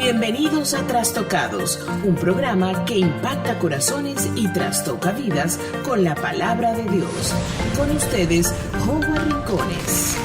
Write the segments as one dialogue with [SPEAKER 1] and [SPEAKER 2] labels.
[SPEAKER 1] Bienvenidos a Trastocados, un programa que impacta corazones y trastoca vidas con la palabra de Dios. Con ustedes, Howard Rincones.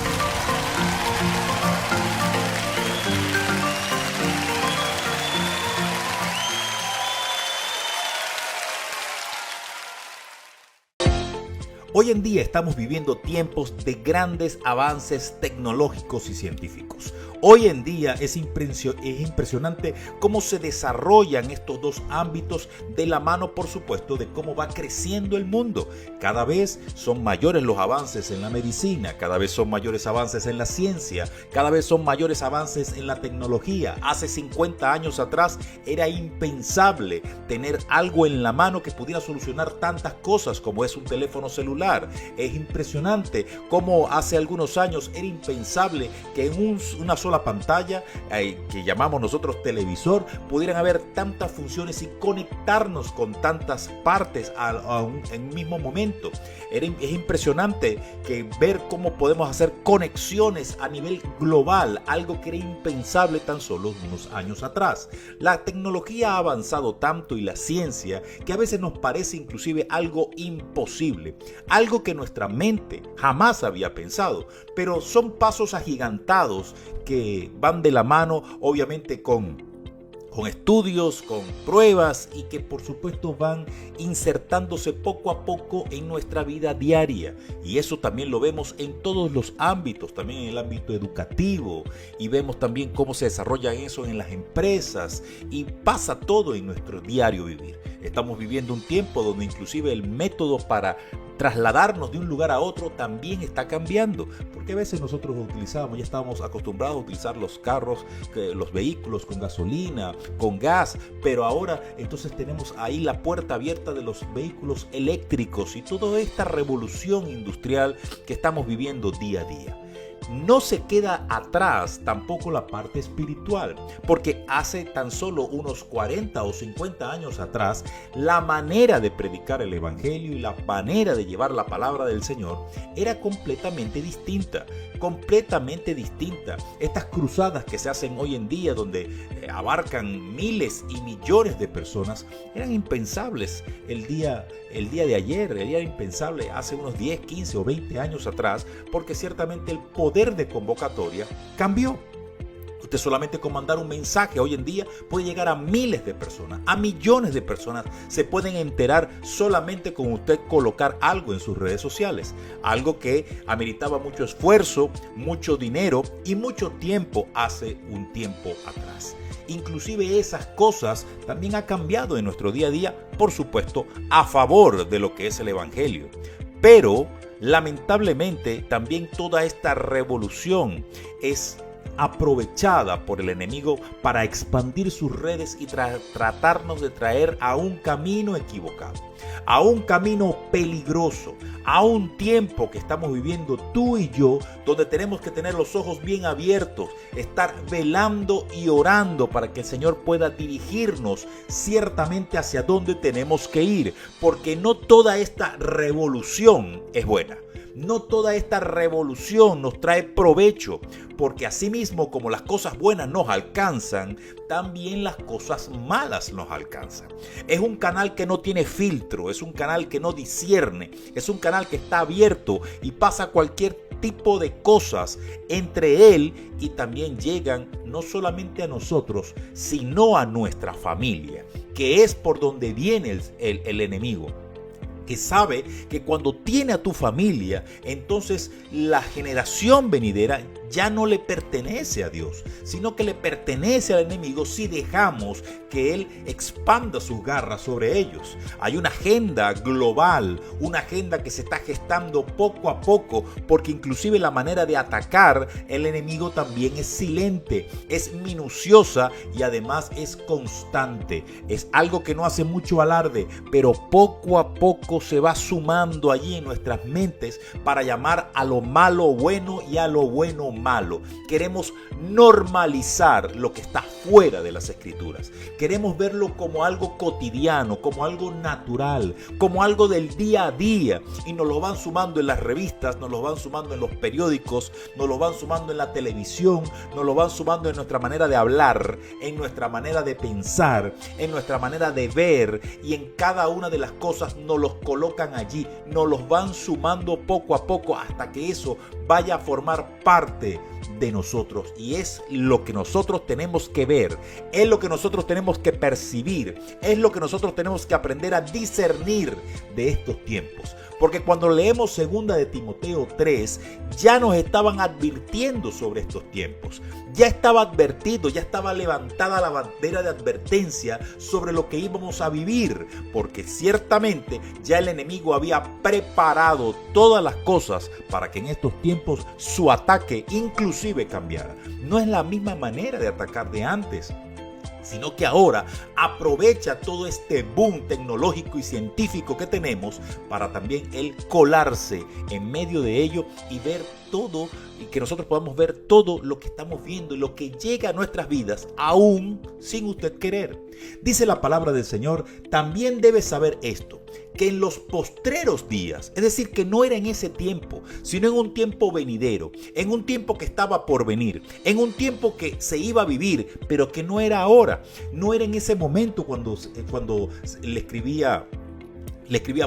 [SPEAKER 2] Hoy en día estamos viviendo tiempos de grandes avances tecnológicos y científicos. Hoy en día es impresionante cómo se desarrollan estos dos ámbitos de la mano, por supuesto, de cómo va creciendo el mundo. Cada vez son mayores los avances en la medicina, cada vez son mayores avances en la ciencia, cada vez son mayores avances en la tecnología. Hace 50 años atrás era impensable tener algo en la mano que pudiera solucionar tantas cosas como es un teléfono celular. Es impresionante cómo hace algunos años era impensable que en una sola pantalla, que llamamos nosotros televisor, pudieran haber tantas funciones y conectarnos con tantas partes en un mismo momento. Es impresionante ver cómo podemos hacer conexiones a nivel global, algo que era impensable tan solo unos años atrás. La tecnología ha avanzado tanto y la ciencia que a veces nos parece inclusive algo imposible, algo que nuestra mente jamás había pensado, pero son pasos agigantados que van de la mano, obviamente, con estudios, con pruebas y que por supuesto van insertándose poco a poco en nuestra vida diaria. Y eso también lo vemos en todos los ámbitos, también en el ámbito educativo, y vemos también cómo se desarrolla eso en las empresas y pasa todo en nuestro diario vivir. Estamos viviendo un tiempo donde inclusive el método para trasladarnos de un lugar a otro también está cambiando, porque a veces nosotros ya estábamos acostumbrados a utilizar los carros, los vehículos con gasolina, con gas, pero ahora entonces tenemos ahí la puerta abierta de los vehículos eléctricos y toda esta revolución industrial que estamos viviendo día a día. No se queda atrás tampoco la parte espiritual, porque hace tan solo unos 40 o 50 años atrás, la manera de predicar el evangelio y la manera de llevar la palabra del Señor era completamente distinta. Estas cruzadas que se hacen hoy en día, donde abarcan miles y millones de personas, eran impensables el día de ayer, era impensable hace unos 10, 15 o 20 años atrás, porque ciertamente el poder de convocatoria cambió. Usted solamente con mandar un mensaje hoy en día puede llegar a miles de personas, a millones de personas se pueden enterar solamente con usted colocar algo en sus redes sociales, algo que ameritaba mucho esfuerzo, mucho dinero y mucho tiempo hace un tiempo atrás. Inclusive esas cosas también han cambiado en nuestro día a día, por supuesto, a favor de lo que es el evangelio. Pero lamentablemente también toda esta revolución es aprovechada por el enemigo para expandir sus redes y tratarnos de traer a un camino equivocado, a un camino peligroso, a un tiempo que estamos viviendo tú y yo, donde tenemos que tener los ojos bien abiertos, estar velando y orando para que el Señor pueda dirigirnos ciertamente hacia dónde tenemos que ir, porque no toda esta revolución es buena. No toda esta revolución nos trae provecho, porque asimismo como las cosas buenas nos alcanzan, también las cosas malas nos alcanzan. Es un canal que no tiene filtro, es un canal que no discierne, es un canal que está abierto y pasa cualquier tipo de cosas entre él y también llegan no solamente a nosotros, sino a nuestra familia, que es por donde viene el enemigo, que sabe que cuando tiene a tu familia, entonces la generación venidera ya no le pertenece a Dios, sino que le pertenece al enemigo si dejamos que él expanda sus garras sobre ellos. Hay una agenda global, una agenda que se está gestando poco a poco, porque inclusive la manera de atacar el enemigo también es silente, es minuciosa y además es constante. Es algo que no hace mucho alarde, pero poco a poco se va sumando allí en nuestras mentes para llamar a lo malo bueno y a lo bueno malo. malo. Queremos normalizar lo que está fuera de las Escrituras. Queremos verlo como algo cotidiano, como algo natural, como algo del día a día. Y nos lo van sumando en las revistas, nos lo van sumando en los periódicos, nos lo van sumando en la televisión, nos lo van sumando en nuestra manera de hablar, en nuestra manera de pensar, en nuestra manera de ver, y en cada una de las cosas nos los colocan allí, nos los van sumando poco a poco hasta que eso vaya a formar parte de nosotros. Y es lo que nosotros tenemos que ver, es lo que nosotros tenemos que percibir, es lo que nosotros tenemos que aprender a discernir de estos tiempos. Porque cuando leemos 2 de Timoteo 3, ya nos estaban advirtiendo sobre estos tiempos. Ya estaba advertido, ya estaba levantada la bandera de advertencia sobre lo que íbamos a vivir. Porque ciertamente ya el enemigo había preparado todas las cosas para que en estos tiempos su ataque inclusive cambiara. No es la misma manera de atacar de antes, sino que ahora aprovecha todo este boom tecnológico y científico que tenemos para también él colarse en medio de ello y ver todo, y que nosotros podamos ver todo lo que estamos viendo y lo que llega a nuestras vidas aún sin usted querer. Dice la palabra del Señor: también debes saber esto, que en los postreros días, es decir, que no era en ese tiempo, sino en un tiempo venidero, en un tiempo que estaba por venir, en un tiempo que se iba a vivir, pero que no era ahora, no era en ese momento cuando le escribía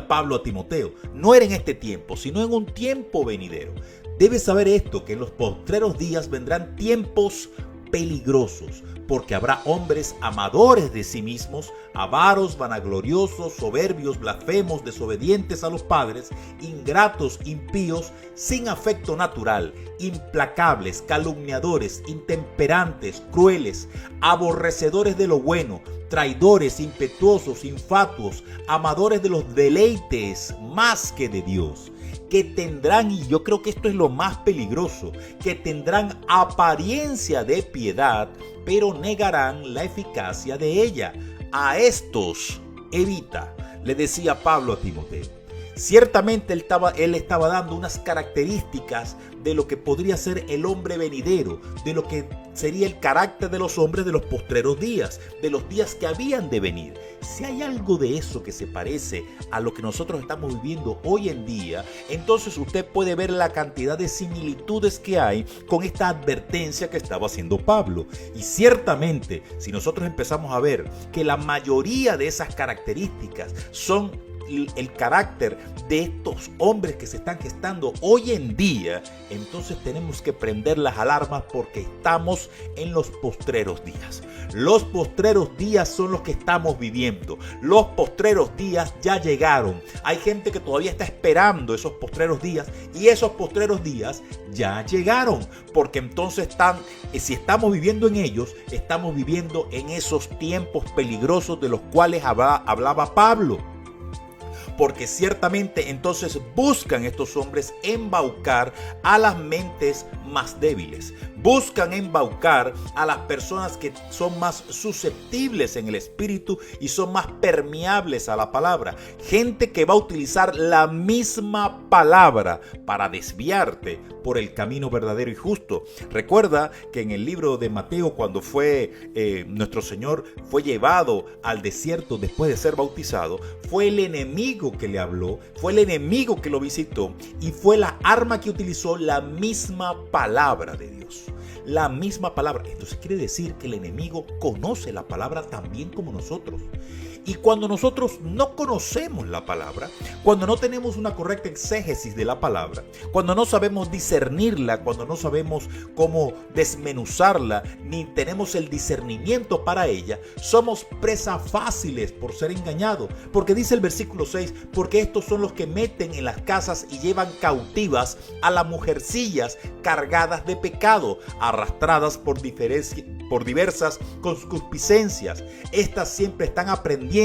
[SPEAKER 2] Pablo a Timoteo, no era en este tiempo, sino en un tiempo venidero. Debes saber esto, que en los postreros días vendrán tiempos peligrosos, porque habrá hombres amadores de sí mismos, avaros, vanagloriosos, soberbios, blasfemos, desobedientes a los padres, ingratos, impíos, sin afecto natural, implacables, calumniadores, intemperantes, crueles, aborrecedores de lo bueno, traidores, impetuosos, infatuos, amadores de los deleites más que de Dios, que tendrán, y yo creo que esto es lo más peligroso, que tendrán apariencia de piedad, pero negarán la eficacia de ella. A evita, le decía Pablo a Timoteo. Ciertamente él estaba dando unas características de lo que podría ser el hombre venidero, de lo que sería el carácter de los hombres de los postreros días, de los días que habían de venir. Si hay algo de eso que se parece a lo que nosotros estamos viviendo hoy en día, entonces usted puede ver la cantidad de similitudes que hay con esta advertencia que estaba haciendo Pablo. Y ciertamente, si nosotros empezamos a ver que la mayoría de esas características son el carácter de estos hombres que se están gestando hoy en día, entonces tenemos que prender las alarmas, porque estamos en los postreros días. Los postreros días son los que estamos viviendo. Los postreros días ya llegaron. Hay gente que todavía está esperando esos postreros días, y esos postreros días ya llegaron, porque entonces si estamos viviendo en ellos, estamos viviendo en esos tiempos peligrosos de los cuales hablaba Pablo. Porque ciertamente entonces buscan estos hombres embaucar a las mentes más débiles. Buscan embaucar a las personas que son más susceptibles en el espíritu y son más permeables a la palabra. Gente que va a utilizar la misma palabra para desviarte por el camino verdadero y justo. Recuerda que en el libro de Mateo, cuando nuestro Señor fue llevado al desierto después de ser bautizado, fue el enemigo que le habló, fue el enemigo que lo visitó, y fue la arma que utilizó la misma palabra de Dios. La misma palabra. Entonces quiere decir que el enemigo conoce la palabra también como nosotros. Y cuando nosotros no conocemos la palabra, cuando no tenemos una correcta exégesis de la palabra, cuando no sabemos discernirla, cuando no sabemos cómo desmenuzarla, ni tenemos el discernimiento para ella, somos presa fáciles por ser engañados. Porque dice el versículo 6, porque estos son los que meten en las casas y llevan cautivas a las mujercillas cargadas de pecado, arrastradas por diversas concupiscencias. Estas siempre están aprendiendo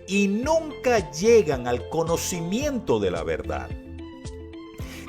[SPEAKER 2] y nunca llegan al conocimiento de la verdad.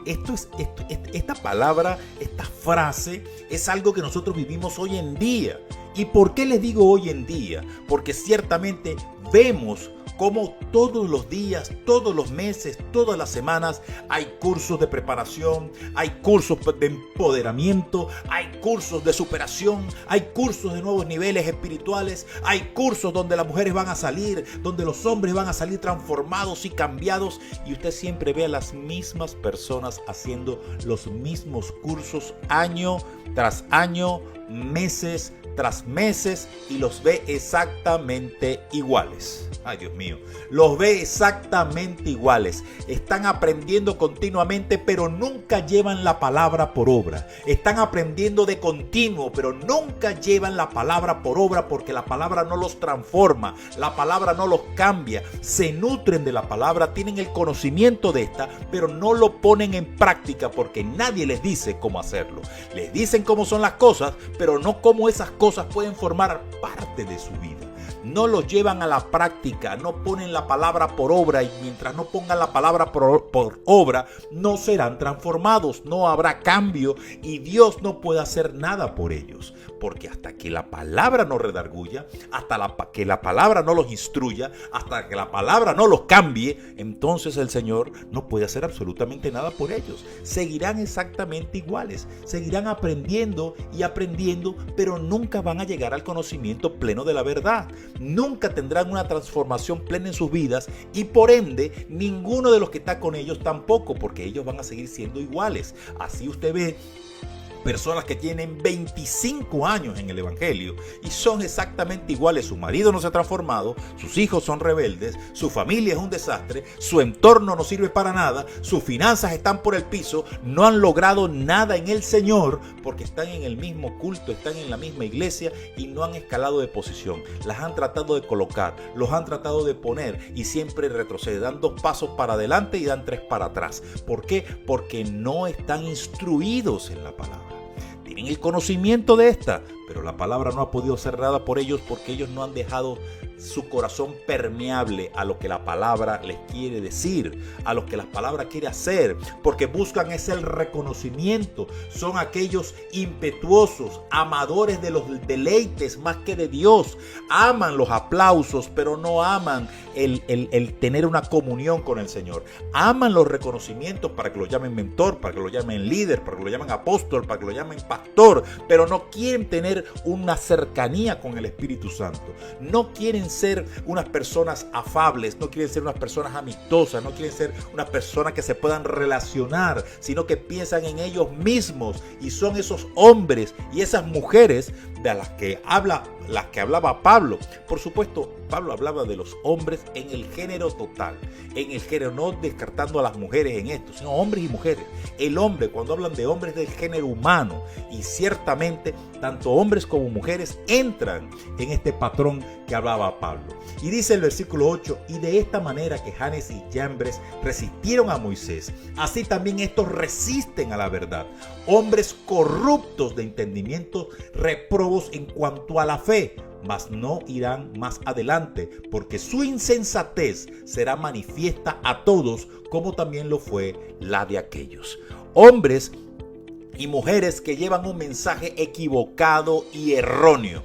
[SPEAKER 2] Esta palabra, esta frase es algo que nosotros vivimos hoy en día. ¿Y por qué les digo hoy en día? Porque ciertamente vemos como todos los días, todos los meses, todas las semanas hay cursos de preparación, hay cursos de empoderamiento, hay cursos de superación, hay cursos de nuevos niveles espirituales, hay cursos donde las mujeres van a salir, donde los hombres van a salir transformados y cambiados, y usted siempre ve a las mismas personas haciendo los mismos cursos año tras año, meses tras meses, y los ve exactamente iguales. Ay, Dios mío, los ve exactamente iguales. Están aprendiendo continuamente, pero nunca llevan la palabra por obra. Están aprendiendo de continuo, pero nunca llevan la palabra por obra, porque la palabra no los transforma, la palabra no los cambia. Se nutren de la palabra, tienen el conocimiento de esta, pero no lo ponen en práctica porque nadie les dice cómo hacerlo. Les dicen cómo son las cosas, pero no cómo esas cosas pueden formar parte de su vida. No los llevan a la práctica, no ponen la palabra por obra, y mientras no pongan la palabra por obra, no serán transformados, no habrá cambio, y Dios no puede hacer nada por ellos. Porque hasta que la palabra no redarguya, hasta que la palabra no los instruya, hasta que la palabra no los cambie, entonces el Señor no puede hacer absolutamente nada por ellos. Seguirán exactamente iguales, seguirán aprendiendo y aprendiendo, pero nunca van a llegar al conocimiento pleno de la verdad. Nunca tendrán una transformación plena en sus vidas, y por ende ninguno de los que está con ellos tampoco, porque ellos van a seguir siendo iguales. Así usted ve personas que tienen 25 años en el evangelio y son exactamente iguales. Su marido no se ha transformado, sus hijos son rebeldes, su familia es un desastre, su entorno no sirve para nada, sus finanzas están por el piso, no han logrado nada en el Señor porque están en el mismo culto, están en la misma iglesia y no han escalado de posición. Las han tratado de colocar, los han tratado de poner y siempre retroceden, dan 2 pasos para adelante y dan 3 para atrás. ¿Por qué? Porque no están instruidos en la palabra. Tienen el conocimiento de esta, pero la palabra no ha podido ser dada por ellos porque ellos no han dejado su corazón permeable a lo que la palabra les quiere decir, a lo que la palabra quiere hacer, porque buscan es el reconocimiento. Son aquellos impetuosos, amadores de los deleites más que de Dios. Aman los aplausos, pero no aman el tener una comunión con el Señor. Aman los reconocimientos para que lo llamen mentor, para que lo llamen líder, para que lo llamen apóstol, para que lo llamen pastor, pero no quieren tener una cercanía con el Espíritu Santo. No quieren ser unas personas afables, no quieren ser unas personas amistosas, no quieren ser unas personas que se puedan relacionar, sino que piensan en ellos mismos, y son esos hombres y esas mujeres de las que hablaba Pablo. Por supuesto, Pablo hablaba de los hombres en el género total, en el género, no descartando a las mujeres en esto, sino hombres y mujeres. El hombre, cuando hablan de hombres del género humano, y ciertamente tanto hombres como mujeres entran en este patrón que hablaba Pablo. Y dice el versículo 8: y de esta manera que Janes y Jambres resistieron a Moisés, así también estos resisten a la verdad. Hombres corruptos de entendimiento, réprobos en cuanto a la fe, mas no irán más adelante, porque su insensatez será manifiesta a todos, como también lo fue la de aquellos. Hombres y mujeres que llevan un mensaje equivocado y erróneo.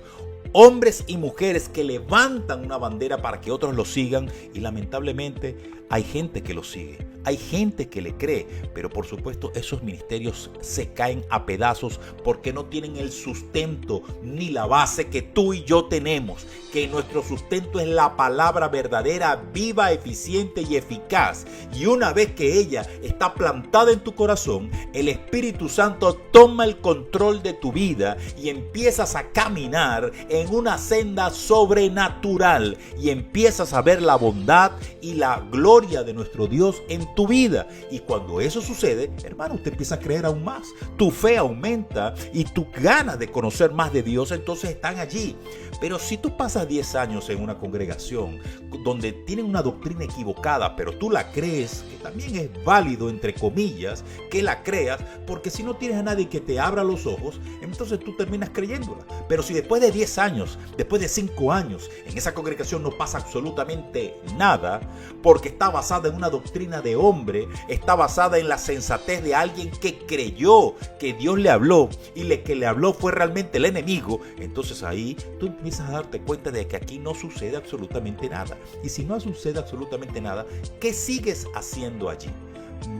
[SPEAKER 2] Hombres y mujeres que levantan una bandera para que otros lo sigan, y lamentablemente hay gente que lo sigue, hay gente que le cree, pero por supuesto esos ministerios se caen a pedazos porque no tienen el sustento ni la base que tú y yo tenemos, que nuestro sustento es la palabra verdadera, viva, eficiente y eficaz. Y una vez que ella está plantada en tu corazón, el Espíritu Santo toma el control de tu vida y empiezas a caminar en una senda sobrenatural, y empiezas a ver la bondad y la gloria de nuestro Dios en tu vida. Y cuando eso sucede, hermano, usted empieza a creer aún más, tu fe aumenta y tus ganas de conocer más de Dios entonces están allí. Pero si tú pasas 10 años en una congregación donde tienen una doctrina equivocada, pero tú la crees, que también es válido, entre comillas, que la creas, porque si no tienes a nadie que te abra los ojos, entonces tú terminas creyéndola. Pero si después de 10 años, después de 5 años, en esa congregación no pasa absolutamente nada, porque está está basada en una doctrina de hombre, está basada en la sensatez de alguien que creyó que Dios le habló y que le habló fue realmente el enemigo, entonces ahí tú empiezas a darte cuenta de que aquí no sucede absolutamente nada. Y si no sucede absolutamente nada, ¿qué sigues haciendo allí?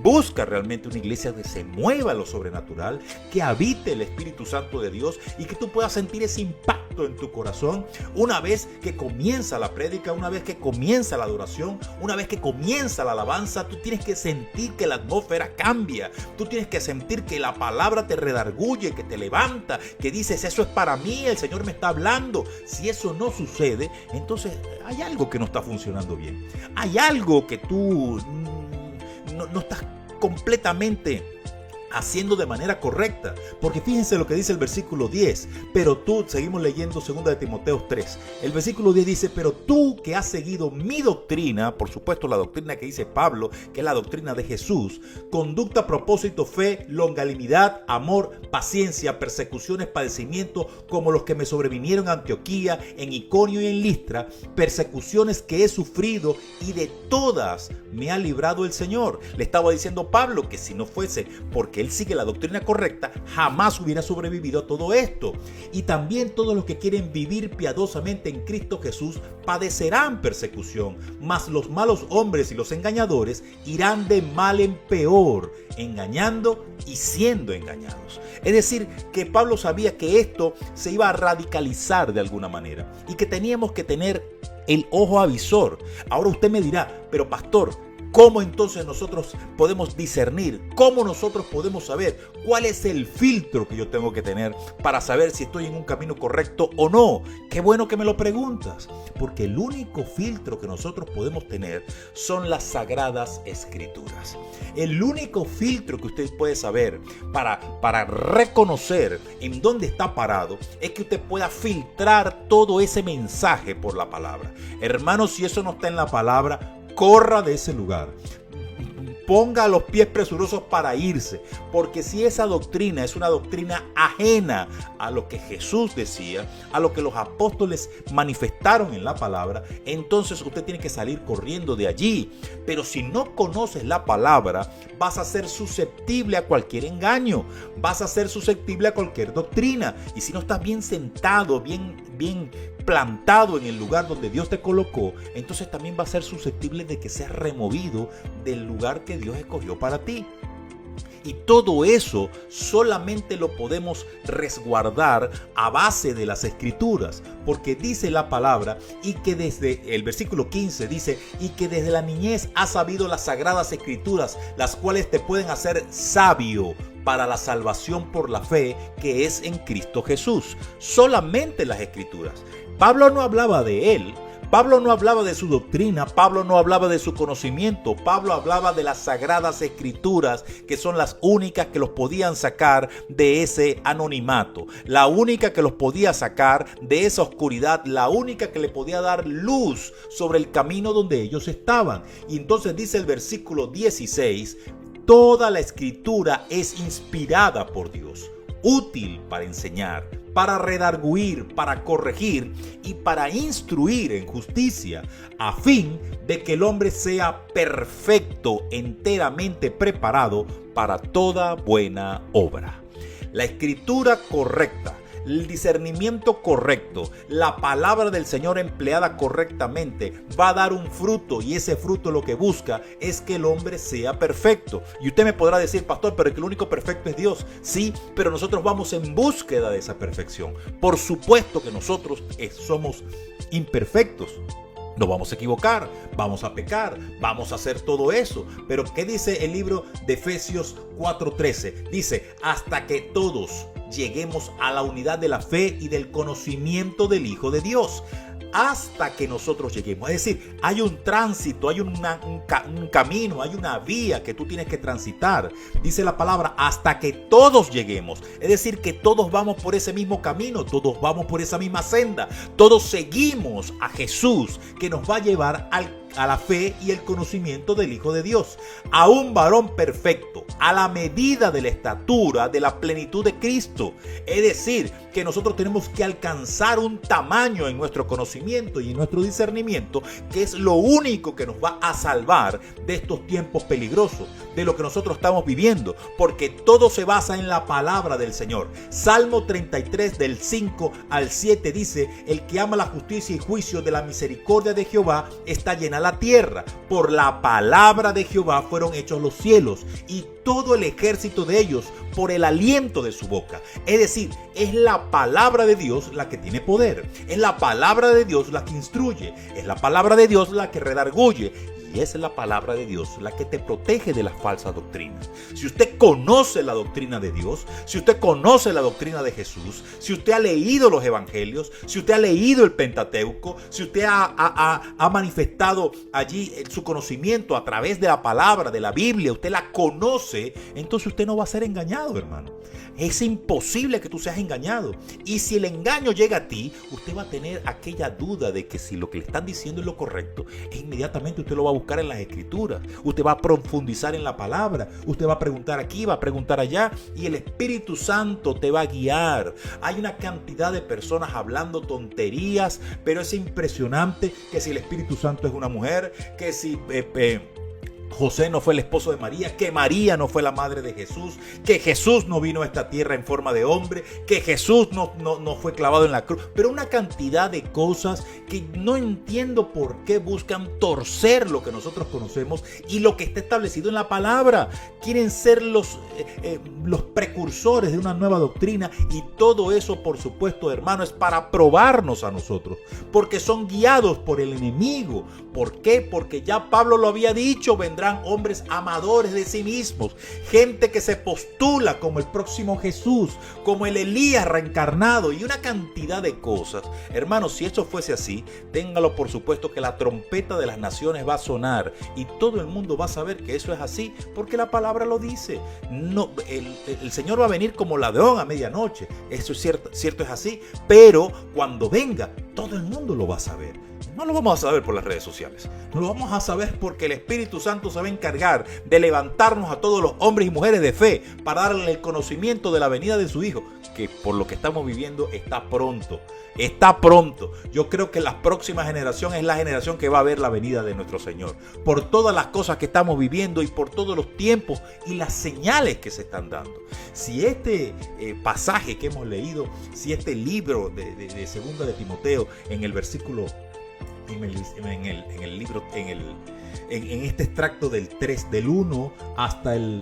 [SPEAKER 2] Busca realmente una iglesia que se mueva a lo sobrenatural, que habite el Espíritu Santo de Dios y que tú puedas sentir ese impacto en tu corazón una vez que comienza la prédica, una vez que comienza la adoración, una vez que comienza la alabanza. Tú tienes que sentir que la atmósfera cambia, tú tienes que sentir que la palabra te redarguye, que te levanta, que dices, eso es para mí, el Señor me está hablando. Si eso no sucede, entonces hay algo que no está funcionando bien, hay algo que tú no estás completamente haciendo de manera correcta, porque fíjense lo que dice el versículo 10, pero tú, seguimos leyendo 2 de Timoteo 3, el versículo 10 dice, pero tú que has seguido mi doctrina, por supuesto la doctrina que dice Pablo, que es la doctrina de Jesús, conducta, propósito, fe, longanimidad, amor, paciencia, persecuciones, padecimientos, como los que me sobrevinieron en Antioquía, en Iconio y en Listra, persecuciones que he sufrido y de todas me ha librado el Señor. Le estaba diciendo Pablo que si no fuese porque él sigue la doctrina correcta, jamás hubiera sobrevivido a todo esto. Y también todos los que quieren vivir piadosamente en Cristo Jesús padecerán persecución, mas los malos hombres y los engañadores irán de mal en peor, engañando y siendo engañados. Es decir, que Pablo sabía que esto se iba a radicalizar de alguna manera y que teníamos que tener el ojo avisor. Ahora usted me dirá, pero pastor, ¿cómo entonces nosotros podemos discernir? ¿Cómo nosotros podemos saber cuál es el filtro que yo tengo que tener para saber si estoy en un camino correcto o no? Qué bueno que me lo preguntas, porque el único filtro que nosotros podemos tener son las Sagradas Escrituras. El único filtro que usted puede saber para reconocer en dónde está parado es que usted pueda filtrar todo ese mensaje por la palabra. Hermanos, si eso no está en la palabra, corra de ese lugar. Ponga los pies presurosos para irse, porque si esa doctrina es una doctrina ajena a lo que Jesús decía, a lo que los apóstoles manifestaron en la palabra, entonces usted tiene que salir corriendo de allí. Pero si no conoces la palabra, vas a ser susceptible a cualquier engaño, vas a ser susceptible a cualquier doctrina. Y si no estás bien sentado, bien plantado en el lugar donde Dios te colocó, entonces también va a ser susceptible de que seas removido del lugar que Dios escogió para ti. Y todo eso solamente lo podemos resguardar a base de las Escrituras, porque dice la palabra, y que desde el versículo 15 dice, y que desde la niñez has sabido las Sagradas Escrituras, las cuales te pueden hacer sabio para la salvación por la fe que es en Cristo Jesús. Solamente las Escrituras. Pablo no hablaba de él, Pablo no hablaba de su doctrina, Pablo no hablaba de su conocimiento, Pablo hablaba de las Sagradas Escrituras, que son las únicas que los podían sacar de ese anonimato, la única que los podía sacar de esa oscuridad, la única que le podía dar luz sobre el camino donde ellos estaban. Y entonces dice el versículo 16, toda la Escritura es inspirada por Dios, útil para enseñar, para redarguir, para corregir y para instruir en justicia, a fin de que el hombre sea perfecto, enteramente preparado para toda buena obra. La escritura correcta, el discernimiento correcto, la palabra del Señor empleada correctamente va a dar un fruto, y ese fruto lo que busca es que el hombre sea perfecto. Y usted me podrá decir, pastor, pero que el único perfecto es Dios. Sí, pero nosotros vamos en búsqueda de esa perfección. Por supuesto que nosotros somos imperfectos. Nos vamos a equivocar, vamos a pecar, vamos a hacer todo eso. Pero ¿qué dice el libro de Efesios 4:13? Dice, hasta que todos lleguemos a la unidad de la fe y del conocimiento del Hijo de Dios. Hasta que nosotros lleguemos. Es decir, hay un tránsito, hay un camino, hay una vía que tú tienes que transitar. Dice la palabra, hasta que todos lleguemos. Es decir, que todos vamos por ese mismo camino, todos vamos por esa misma senda. Todos seguimos a Jesús, que nos va a llevar a la fe y el conocimiento del Hijo de Dios, a un varón perfecto, a la medida de la estatura de la plenitud de Cristo. Es decir, que nosotros tenemos que alcanzar un tamaño en nuestro conocimiento y en nuestro discernimiento, que es lo único que nos va a salvar de estos tiempos peligrosos, de lo que nosotros estamos viviendo, porque todo se basa en la palabra del Señor. Salmo 33 del 5 al 7 dice: el que ama la justicia y juicio de la misericordia de Jehová está llena la tierra. Por la palabra de Jehová fueron hechos los cielos y todo el ejército de ellos por el aliento de su boca. Es decir, es la palabra de Dios la que tiene poder. Es la palabra de Dios la que instruye. Es la palabra de Dios la que redarguye. Y es la palabra de Dios la que te protege de las falsas doctrinas. Si usted conoce la doctrina de Dios, si usted conoce la doctrina de Jesús, si usted ha leído los evangelios, si usted ha leído el Pentateuco, si usted ha manifestado allí su conocimiento a través de la palabra, de la Biblia, usted la conoce, entonces usted no va a ser engañado, hermano. Es imposible que tú seas engañado. Y si el engaño llega a ti, usted va a tener aquella duda de que si lo que le están diciendo es lo correcto, e inmediatamente usted lo va a buscar en las escrituras. Usted va a profundizar en la palabra. Usted va a preguntar aquí, va a preguntar allá, y el Espíritu Santo te va a guiar. Hay una cantidad de personas hablando tonterías, pero es impresionante que si el Espíritu Santo es una mujer, que si José no fue el esposo de María, que María no fue la madre de Jesús, que Jesús no vino a esta tierra en forma de hombre, que Jesús no fue clavado en la cruz, pero una cantidad de cosas que no entiendo por qué buscan torcer lo que nosotros conocemos y lo que está establecido en la palabra. Quieren ser los precursores de una nueva doctrina, y todo eso, por supuesto, hermano, es para probarnos a nosotros, porque son guiados por el enemigo. ¿Por qué? Porque ya Pablo lo había dicho: vendrán hombres amadores de sí mismos, gente que se postula como el próximo Jesús, como el Elías reencarnado, y una cantidad de cosas. Hermanos, si eso fuese así, téngalo por supuesto que la trompeta de las naciones va a sonar y todo el mundo va a saber que eso es así, porque la palabra lo dice. No, el Señor va a venir como ladrón a medianoche. Eso es cierto, es así, pero cuando venga, todo el mundo lo va a saber. No lo vamos a saber por las redes sociales. No lo vamos a saber porque el Espíritu Santo se va a encargar de levantarnos a todos los hombres y mujeres de fe para darle el conocimiento de la venida de su Hijo, que por lo que estamos viviendo está pronto. Está pronto. Yo creo que la próxima generación es la generación que va a ver la venida de nuestro Señor. Por todas las cosas que estamos viviendo y por todos los tiempos y las señales que se están dando. Si este pasaje que hemos leído, si este libro de Segunda de Timoteo, en el versículo, en este extracto del 3, del 1 hasta el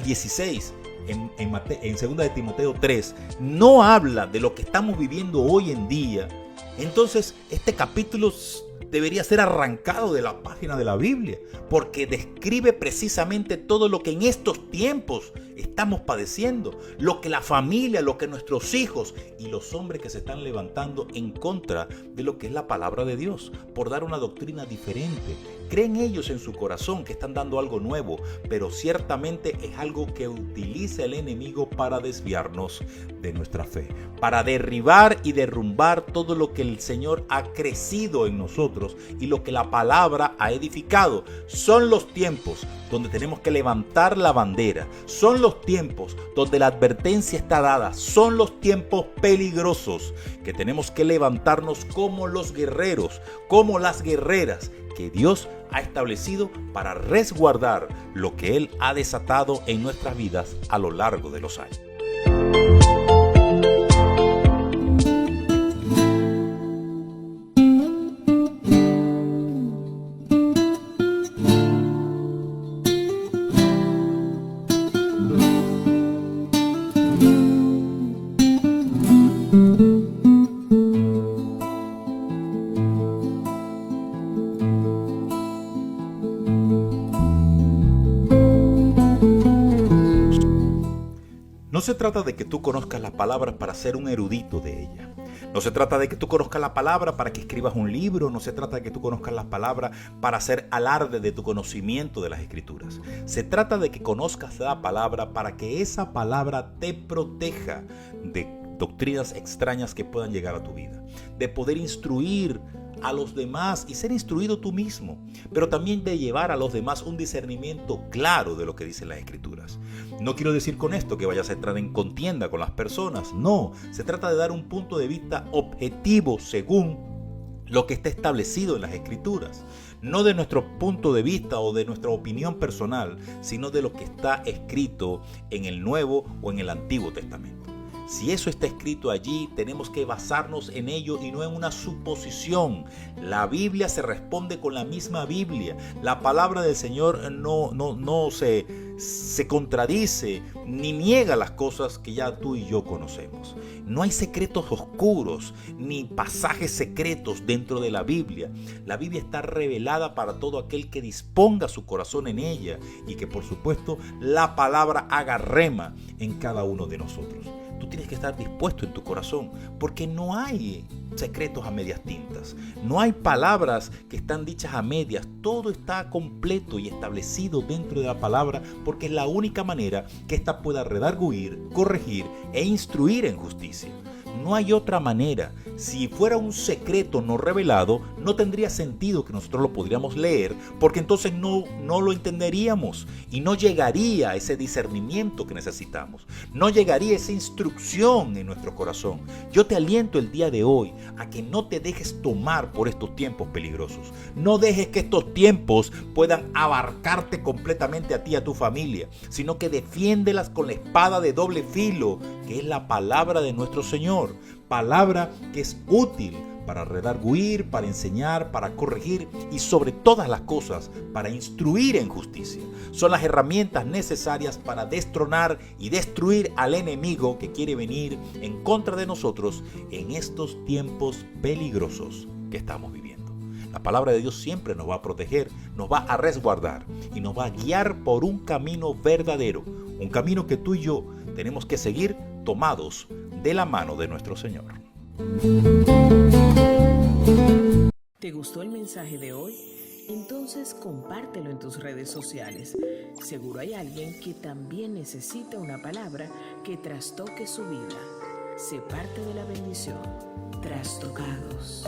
[SPEAKER 2] 16, en Segunda de Timoteo 3, no habla de lo que estamos viviendo hoy en día, entonces este capítulo debería ser arrancado de la página de la Biblia, porque describe precisamente todo lo que en estos tiempos estamos padeciendo, lo que la familia, lo que nuestros hijos y los hombres que se están levantando en contra de lo que es la palabra de Dios, por dar una doctrina diferente. Creen ellos en su corazón que están dando algo nuevo, pero ciertamente es algo que utiliza el enemigo para desviarnos de nuestra fe, para derribar y derrumbar todo lo que el Señor ha crecido en nosotros y lo que la palabra ha edificado. Son los tiempos donde tenemos que levantar la bandera. Son los tiempos donde la advertencia está dada. Son los tiempos peligrosos que tenemos que levantarnos como los guerreros, como las guerreras que Dios ha establecido para resguardar lo que Él ha desatado en nuestras vidas a lo largo de los años. No se trata de que tú conozcas las palabras para ser un erudito de ella. No se trata de que tú conozcas la palabra para que escribas un libro. No se trata de que tú conozcas las palabras para hacer alarde de tu conocimiento de las Escrituras. Se trata de que conozcas la palabra para que esa palabra te proteja de doctrinas extrañas que puedan llegar a tu vida, de poder instruir a los demás y ser instruido tú mismo, pero también de llevar a los demás un discernimiento claro de lo que dicen las Escrituras. No quiero decir con esto que vayas a entrar en contienda con las personas, no, se trata de dar un punto de vista objetivo según lo que está establecido en las Escrituras, no de nuestro punto de vista o de nuestra opinión personal, sino de lo que está escrito en el Nuevo o en el Antiguo Testamento. Si eso está escrito allí, tenemos que basarnos en ello y no en una suposición. La Biblia se responde con la misma Biblia. La palabra del Señor no se contradice ni niega las cosas que ya tú y yo conocemos. No hay secretos oscuros ni pasajes secretos dentro de la Biblia. La Biblia está revelada para todo aquel que disponga su corazón en ella y que, por supuesto, la palabra haga rema en cada uno de nosotros. Tú tienes que estar dispuesto en tu corazón, porque no hay secretos a medias tintas, no hay palabras que están dichas a medias, todo está completo y establecido dentro de la palabra, porque es la única manera que ésta pueda redarguir, corregir e instruir en justicia. No hay otra manera. Si fuera un secreto no revelado, no tendría sentido que nosotros lo podríamos leer, porque entonces no lo entenderíamos y no llegaría ese discernimiento que necesitamos. No llegaría esa instrucción en nuestro corazón. Yo te aliento el día de hoy a que no te dejes tomar por estos tiempos peligrosos. No dejes que estos tiempos puedan abarcarte completamente a ti y a tu familia, sino que defiéndelas con la espada de doble filo, que es la palabra de nuestro Señor. Palabra que es útil para redarguir, para enseñar, para corregir y sobre todas las cosas para instruir en justicia. Son las herramientas necesarias para destronar y destruir al enemigo que quiere venir en contra de nosotros en estos tiempos peligrosos que estamos viviendo. La palabra de Dios siempre nos va a proteger, nos va a resguardar y nos va a guiar por un camino verdadero, un camino que tú y yo tenemos que seguir tomados de la mano de nuestro Señor.
[SPEAKER 1] ¿Te gustó el mensaje de hoy? Entonces compártelo en tus redes sociales. Seguro hay alguien que también necesita una palabra que trastoque su vida. Sé parte de la bendición. Trastocados.